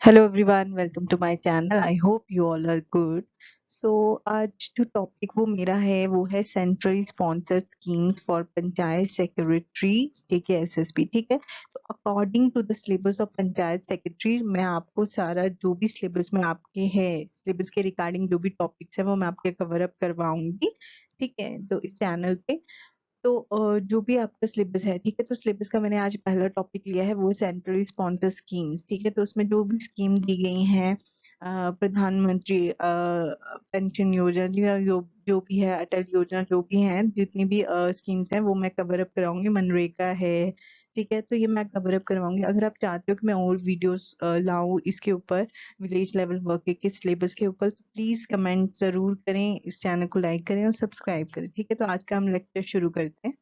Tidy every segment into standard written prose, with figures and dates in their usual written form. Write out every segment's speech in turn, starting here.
Hello everyone, welcome to my channel. I hope you all are good. So आज जो topic वो मेरा है वो है centrally sponsored schemes for panchayat secretary KKSSB। ठीक है, तो according to the syllabus of panchayat secretary मैं आपको सारा जो भी सिलेबस में आपके है, सिलेबस के रिगार्डिंग जो भी टॉपिक्स है वो मैं आपके कवर अप करवाऊंगी। ठीक है, तो इस चैनल पे तो जो भी आपका सिलेबस है, ठीक है, तो सिलेबस का मैंने आज पहला टॉपिक लिया है वो सेंट्रली स्पॉन्सर्ड स्कीम्स। ठीक है, तो उसमें जो भी स्कीम दी गई हैं, प्रधानमंत्री पेंशन योजना या जो भी है, अटल योजना, जो भी हैं, जितनी भी स्कीम्स हैं वो मैं कवर अप कराऊंगी। मनरेगा है, ठीक है, तो ये मैं कवर अप करवाऊंगी। अगर आप चाहते हो कि मैं और वीडियोस लाऊं इसके ऊपर, विलेज लेवल वर्क के सिलेबस के ऊपर, तो प्लीज कमेंट जरूर करें, इस चैनल को लाइक करें और सब्सक्राइब करें। ठीक है, तो आज का हम लेक्चर शुरू करते हैं।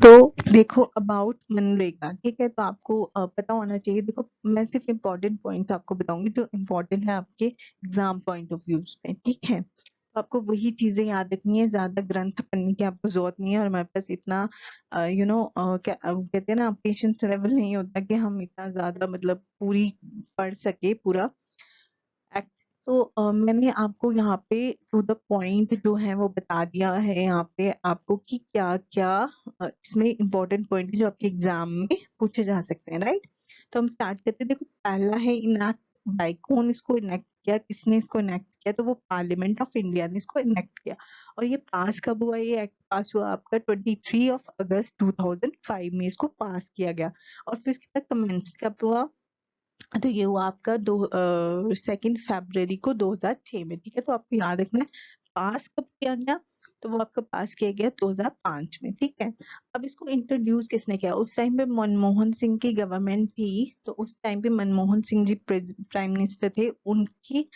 तो देखो अबाउट मनरेगा, ठीक है, तो आपको पता होना चाहिए। देखो मैं सिर्फ इम्पोर्टेंट पॉइंट आपको बताऊंगी जो इम्पोर्टेंट है आपके एग्जाम पॉइंट ऑफ व्यू में। ठीक है, तो आपको वही चीजें याद रखनी है, ज्यादा ग्रंथ पढ़ने की आपको जरूरत नहीं है। और हमारे पास इतना क्या कहते हैं ना, पेशेंस लेवल नहीं होता कि हम इतना ज्यादा मतलब पूरी पढ़ सके पूरा एक्ट। तो मैंने आपको यहाँ पे टू द पॉइंट जो है वो बता दिया है यहाँ पे आपको कि क्या क्या इसमें इम्पोर्टेंट पॉइंट है जो आपके एग्जाम में पूछे जा सकते हैं। राइट, तो हम स्टार्ट करते हैं। देखो पहला है इनैक्ट बाय, कौन इसको इनेक्ट किया, किसने इसको इनेक्ट किया, तो वो पार्लियामेंट ऑफ इंडिया ने इसको इनेक्ट किया। और ये पास कब हुआ, ये एक्ट पास हुआ आपका 23 अगस्त 2005 में इसको पास किया गया। और फिर इसके बाद कमेंस कब हुआ, तो ये हुआ आपका 2 फरवरी को 2006 में। ठीक है, तो आपको याद रखना है पास कब किया गया, तो वो आपका पास किया गया 2005 में। ठीक है, अब इसको इंट्रोड्यूस किसने किया, उस टाइम पे मनमोहन सिंह की गवर्नमेंट थी, तो उस टाइम पे मनमोहन सिंह जी प्राइम मिनिस्टर थे। उनकी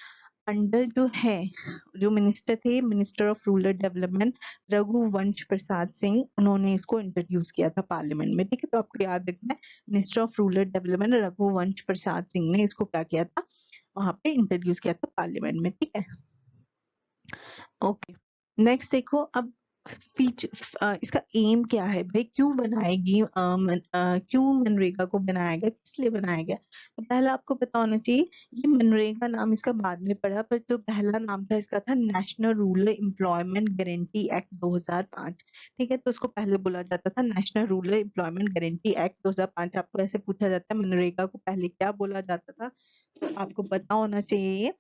अंडर जो है, जो मिनिस्टर थे, minister of rural development Raghuvansh Prasad Singh, उन्होंने इसको इंट्रोड्यूस किया था पार्लियामेंट में। ठीक है, तो आपको याद रखना है minister of rural development Raghuvansh Prasad Singh ने इसको क्या किया था, वहां पे इंट्रोड्यूस किया था पार्लियामेंट में। ठीक है, ओके। नेक्स्ट देखो अब इसका एम क्या है भाई, क्यों बनाएगी क्यों मनरेगा को बनाया गया, किस लिए बनाया गया। तो पहला आपको पता होना चाहिए, ये मनरेगा नाम इसका बाद में पड़ा, पर जो पहला नाम था इसका था national rural employment guarantee act 2005। ठीक है, तो उसको पहले बोला जाता था national rural employment guarantee act 2005। आपको ऐसे पूछा जाता है मनरेगा को पहले क्या बोला जाता था, तो आपको पता होना चाहिए।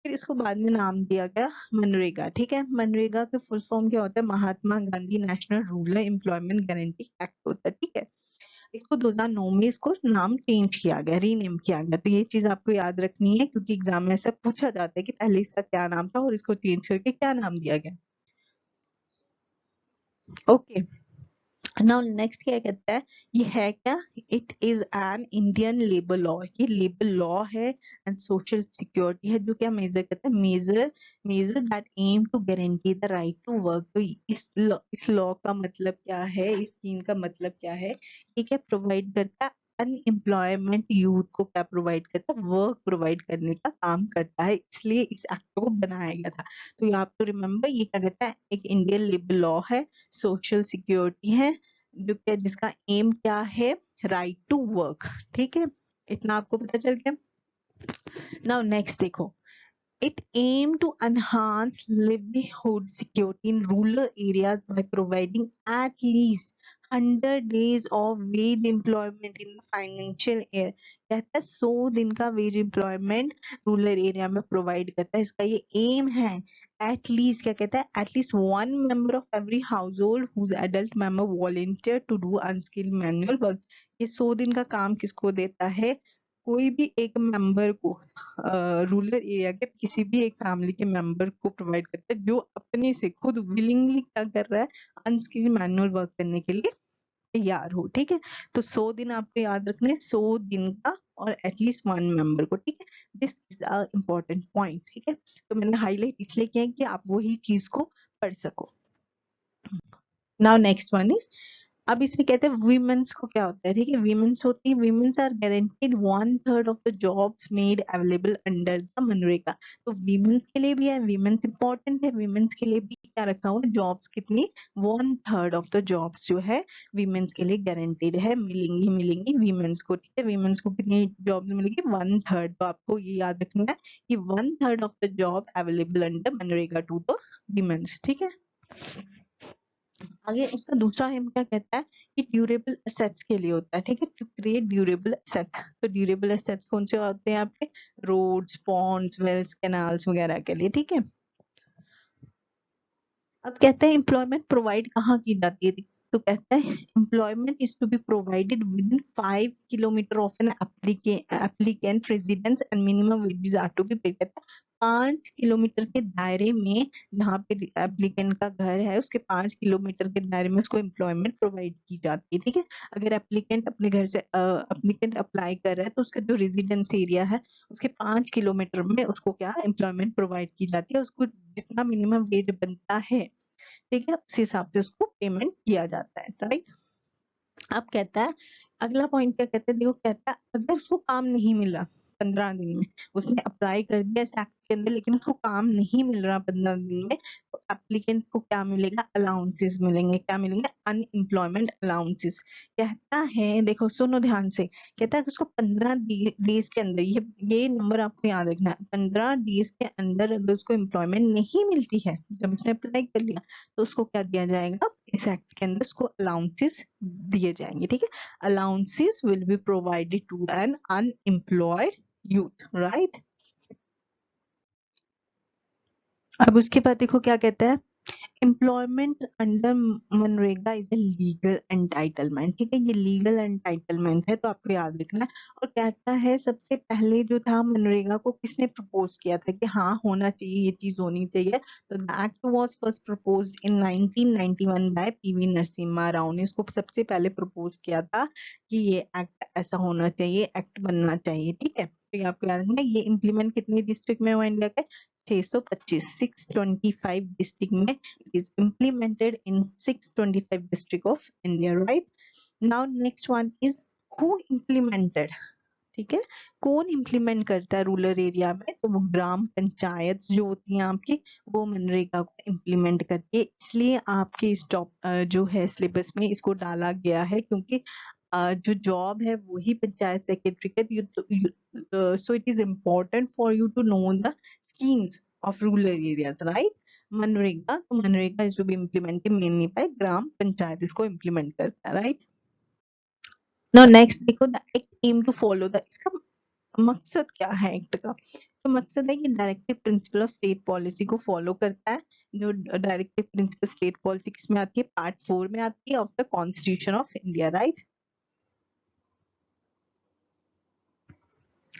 फिर इसको बाद में नाम दिया गया मनरेगा। ठीक है, मनरेगा का फुल फॉर्म क्या होता है, Mahatma Gandhi national rural employment guarantee act होता है। ठीक है, इसको 2009 में इसको नाम चेंज किया गया, रीनेम किया गया। तो ये चीज आपको याद रखनी है क्योंकि एग्जाम में ऐसा पूछा जाता है कि पहले इसका क्या नाम था और इसको चेंज करके क्या नाम दिया गया। ओके, नाउ नेक्स्ट क्या कहता है, ये है क्या, it is an Indian labour law. ये लेबर लॉ है एंड सोशल सिक्योरिटी है, जो क्या मेजर करता है, measure measure that aim to guarantee the right to work. तो इस लॉ का मतलब क्या है, इस स्कीम का मतलब क्या है, ये क्या प्रोवाइड करता है, अनएम्प्लॉयमेंट यूथ को क्या प्रोवाइड करता है, वर्क प्रोवाइड करने का काम करता है, इसलिए इस एक्ट को बनाया गया था। तो you have to remember, ये क्या कहता है, एक इंडियन लेबर लॉ है, सोशल सिक्योरिटी है, जो क्या जिसका एम क्या है, राइट टू वर्क। ठीक है, इतना आपको पता चल गया। नाउ नेक्स्ट देखो, it aimed to enhance livelihood security in rural areas by providing at least 100 days of wage employment in the financial year। कहता है 100 दिन का वेज एम्प्लॉयमेंट रूरल एरिया में प्रोवाइड करता है, इसका ये एम है। एट लीस्ट क्या कहता है, at least one member of every household whose adult member volunteer to do unskilled manual work. ये 100 दिन का काम किसको देता है, कोई भी एक मेंबर को, रूरल एरिया के किसी भी एक फैमिली के मेंबर को प्रोवाइड करता है जो अपने से खुद विलिंगली क्या कर रहा है, अनस्किल्ड मैनुअल वर्क करने के लिए तैयार हो। ठीक है, तो 100 दिन आपको याद रखना है, 100 दिन का और एटलीस्ट वन मेंबर को। ठीक है, this is a important point. ठीक है, तो मैंने हाईलाइट इसलिए किया है कि आप वही चीज को पढ़ सको। नाउ नेक्स्ट वन इज अब इसमें कहते हैं वीमेंस को क्या होता है, ठीक है, वीमेंस होती है, women's are guaranteed 1/3 of the jobs made available under the MNREGA. तो वीमेंस के लिए भी है, वीमेंस इंपॉर्टेंट है, वीमेंस के लिए भी क्या रखा हुआ है, जॉब्स कितनी, 1/3 ऑफ द जॉब्स जो है वीमेंस के लिए गारंटीड है, मिलेंगी वीमेंस को, ठीक है, वीमेंस को कितनी जॉब्स मिलेगी, 1/3। तो आपको ये याद रखना है कि 1/3 of the job available under MNREGA to the women's, ठीक है। आगे उसका दूसरा एम क्या कहता है कि ड्यूरेबल एसेट्स के लिए होता है, ठीक है, टू क्रिएट ड्यूरेबल एसेट। तो ड्यूरेबल एसेट्स कौन से होते हैं आपके, रोड्स, पॉन्ड्स, वेल्स, कैनाल्स वगैरह के लिए, ठीक है। अब कहते हैं एम्प्लॉयमेंट प्रोवाइड कहाँ की जाती है, तो कहता है employment is to be provided within 5 kilometre of an applicant residence and minimum wages are to be paid. कहता है 5 किलोमीटर के दायरे में, जहाँ पे एप्लीकेंट का घर है उसके 5 किलोमीटर के दायरे में उसको एम्प्लॉयमेंट प्रोवाइड की जाती है, ठीक है। अगर एप्लीकेंट अपने घर से एप्लीकेंट अप्लाई कर रहा है तो उसका जो रेजिडेंस एरिया है उसके 5 किलोमीटर में उसको क्या एम्प्लॉयमेंट प्रोवाइड की जाती है, उसको जितना मिनिमम वेज बनता है, ठीक है, उस हिसाब से उसको पेमेंट किया जाता है, राइट। अब कहता है अगला पॉइंट क्या कहता है, देखो कहता है अगर उसको काम नहीं मिला 15 दिन में, उसने अप्लाई कर दिया इस एक्ट के अंदर लेकिन उसको काम नहीं मिल रहा 15 दिन में, तो एप्लीकेंट को क्या मिलेगा, अलाउंसेस मिलेंगे, क्या मिलेंगे, अनएम्प्लॉयमेंट अलाउंसेस। कहता है देखो सुनो ध्यान से, कहता है कि उसको 15 डेज के अंदर, ये नंबर आपको याद रखना है, 15 डेज के अंदर अगर उसको एम्प्लॉयमेंट नहीं मिलती है जब उसने अप्लाई कर लिया, तो उसको क्या दिया जाएगा, इस एक्ट के अंदर उसको अलाउंसेस दिए जाएंगे, ठीक है। Allowances will be provided to an unemployed youth, right. अब उसके बाद देखो क्या कहता है, employment under MNREGA is a legal entitlement, ठीक है, ये लीगल एंटाइटलमेंट है, तो आपको याद रखना है। और कहता है सबसे पहले जो था मनरेगा को किसने प्रपोज किया था कि हाँ होना चाहिए, ये चीज होनी चाहिए, तो the act was first proposed in 1991 bye PV Narasimha Rao ने इसको सबसे पहले प्रपोज किया था कि ये एक्ट ऐसा होना चाहिए, एक्ट बनना चाहिए, ठीक है। तो ये आपको याद रखना है, ये इम्प्लीमेंट कितने डिस्ट्रिक्ट में हुआ इंडिया के, 625, 625 डिस्ट्रिक्ट में is implemented in 625 district of India, right? Now next one is who implemented, ठीक है, कौन इम्प्लीमेंट करता है रूरल एरिया में, तो वो ग्राम पंचायत जो होती हैं आपकी, वो मनरेगा को इम्प्लीमेंट करती है। इसलिए आपके इस टॉप जो है सिलेबस में इसको डाला गया है, क्योंकि जो जॉब है वही पंचायत सेक्रेटरी का, so it is important for you to know the schemes of rural areas, right. MNREGA, तो MNREGA is to be implemented mainly by gram panchayat, इसको इम्प्लीमेंट करता है, राइट। नाउ नेक्स्ट देखो, the act aim to follow the, इसका मकसद क्या है एक्ट का, तो मकसद है कि directive principle of state policy को फॉलो करता है। जो डायरेक्टिव प्रिंसिपल स्टेट पॉलिसी किसमें आती है, पार्ट 4 में आती है of the constitution of India, right.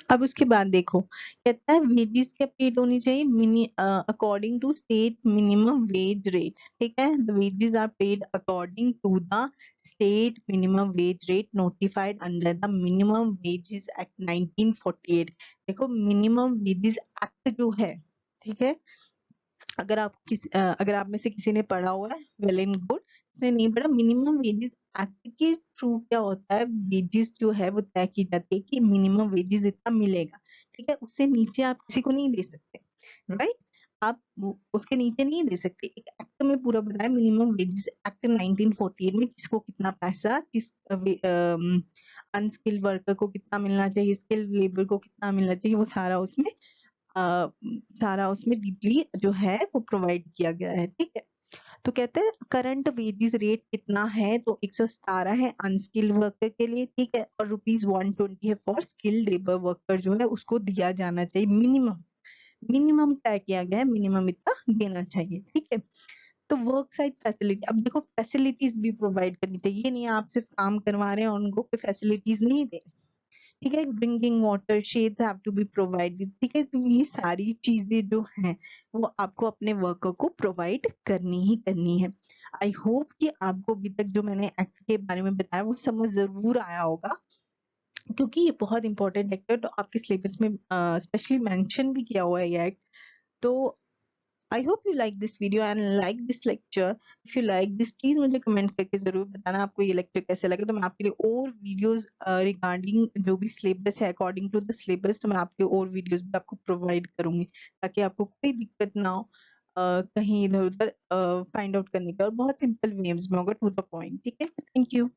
अब उसके बाद देखो कहता है वेजेस क्या पेड होनी चाहिए, according to state minimum wage rate, ठीक है, the wages are paid according to the state minimum wage rate notified under the minimum wages act 1948। देखो मिनिमम वेजेस एक्ट जो है, ठीक है, अगर आप में से किसी ने पढ़ा हुआ है वेल एंड गुड, किसने नहीं पढ़ा, मिनिमम वेजेस एक्ट के थ्रू क्या होता है, वेजेस जो है वो तय की जाती है कि मिनिमम वेजेस इतना मिलेगा, ठीक है, उससे नीचे आप किसी को नहीं दे सकते, राइट। आप उसके नीचे नहीं दे सकते, एक एक्ट में पूरा बनाया मिनिमम वेजेस एक्ट 1948 में किसको कितना पैसा, किस अनस्किल्ड वर्कर को कितना मिलना चाहिए, स्किल्ड लेबर को कितना मिलना चाहिए, वो सारा उसमें डीपली जो है वो प्रोवाइड किया गया है, ठीक है। तो कहते हैं करंट वेजेस रेट कितना है, तो 117 है अनस्किल्ड वर्कर के लिए, ठीक है, और ₹120 है फॉर स्किल्ड लेबर वर्कर, जो है उसको दिया जाना चाहिए, मिनिमम तय किया गया है, मिनिमम इतना देना चाहिए, ठीक है। तो वर्क साइट फैसिलिटी, अब देखो फैसिलिटीज भी प्रोवाइड करनी चाहिए, ये नहीं है आप सिर्फ काम करवा रहे हैं और उनको फैसिलिटीज नहीं दे, ठीक है, drinking water sheds have to be provided, ठीक है, तो ये सारी चीजें जो हैं वो आपको अपने वर्कर को प्रोवाइड करनी ही करनी है। आई होप कि आपको अभी तक जो मैंने एक्ट के बारे में बताया वो समझ जरूर आया होगा, क्योंकि ये बहुत इंपॉर्टेंट एक्ट है, तो आपके सिलेबस में स्पेशली मेंशन भी किया हुआ है ये एक्ट। तो आई hope you like this video and like this lecture. If you like this please मुझे कमेंट करके जरूर बताना आपको ये लेक्चर कैसे लगे, तो मैं आपके लिए और वीडियोस रिगार्डिंग जो भी सिलेबस है अकॉर्डिंग टू द सिलेबस, तो मैं आपके और वीडियोस भी आपको प्रोवाइड करूंगी ताकि आपको कोई दिक्कत ना हो कहीं इधर उधर फाइंड आउट करने का, और बहुत सिंपल वेव्स में होगा, टू द पॉइंट। ठीक है, थैंक यू।